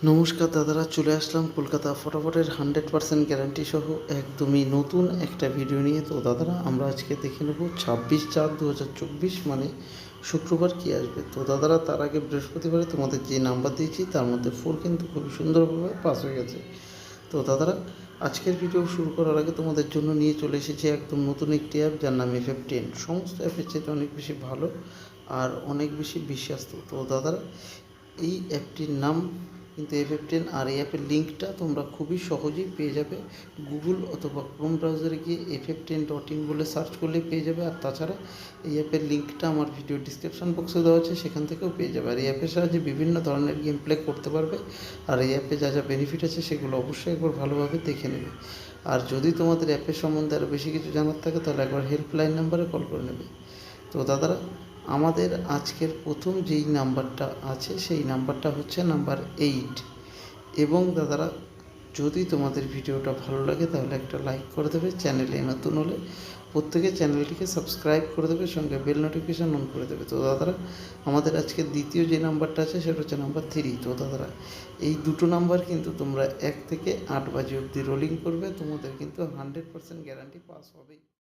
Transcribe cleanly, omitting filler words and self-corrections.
নমস্কার দাদারা, চলে আসলাম কলকাতা ফটাফটের 100% গ্যারান্টি সহ একদমই নতুন একটা ভিডিও নিয়ে। তো দাদারা, আমরা আজকে দেখে নেব 26/4/2024 মানে শুক্রবার কী আসবে। তো দাদারা, তার আগে বৃহস্পতিবারে তোমাদের যে নাম্বার দিয়েছি তার মধ্যে 4 কিন্তু খুবই সুন্দরভাবে পাস হয়ে গেছে। তো দাদারা, আজকের ভিডিও শুরু করার আগে তোমাদের জন্য নিয়ে চলে এসেছি একদম নতুন একটি অ্যাপ, যার নাম FF10। সমস্ত অ্যাপের চেয়ে অনেক বেশি ভালো আর অনেক বেশি বিশ্বাস্ত। তো দাদারা, এই অ্যাপটির নাম কিন্তু FF10, আর এই অ্যাপের লিঙ্কটা তোমরা খুবই সহজেই পেয়ে যাবে। গুগল অথবা ক্রোম ব্রাউজারে গিয়ে FF10.in বলে সার্চ করলেই পেয়ে যাবে। আর তাছাড়া এই অ্যাপের লিঙ্কটা আমার ভিডিও ডিসক্রিপশন বক্সে দেওয়া আছে, সেখান থেকেও পেয়ে যাবে। আর এই অ্যাপের সাহায্যে বিভিন্ন ধরনের গেম প্লে করতে পারবে। আর এই অ্যাপে যা যা বেনিফিট আছে সেগুলো অবশ্যই একবার ভালোভাবে দেখে নেবে। আর যদি তোমাদের অ্যাপের সম্বন্ধে আরও বেশি কিছু জানার থাকে তাহলে একবার হেল্পলাইন নাম্বারে কল করে নেবে। তো দাদারা, আমাদের আজকের প্রথম যেই নাম্বারটা আছে সেই নাম্বারটা হচ্ছে নাম্বার 8। এবং দাদারা, যদি তোমাদের ভিডিওটা ভালো লাগে তাহলে একটা লাইক করে দেবে, চ্যানেলে নতুন হলে প্রত্যেকে চ্যানেলটিকে সাবস্ক্রাইব করে দেবে, সঙ্গে বেল নোটিফিকেশান অন করে দেবে। তো দাদারা, আমাদের আজকের দ্বিতীয় যে নাম্বারটা আছে সেটা হচ্ছে নাম্বার 3। তো দাদারা, এই দুটো নাম্বার কিন্তু তোমরা 1 থেকে 8 বাজে অবধি রোলিং করবে, তোমাদের কিন্তু 100% গ্যারান্টি পাস হবেই।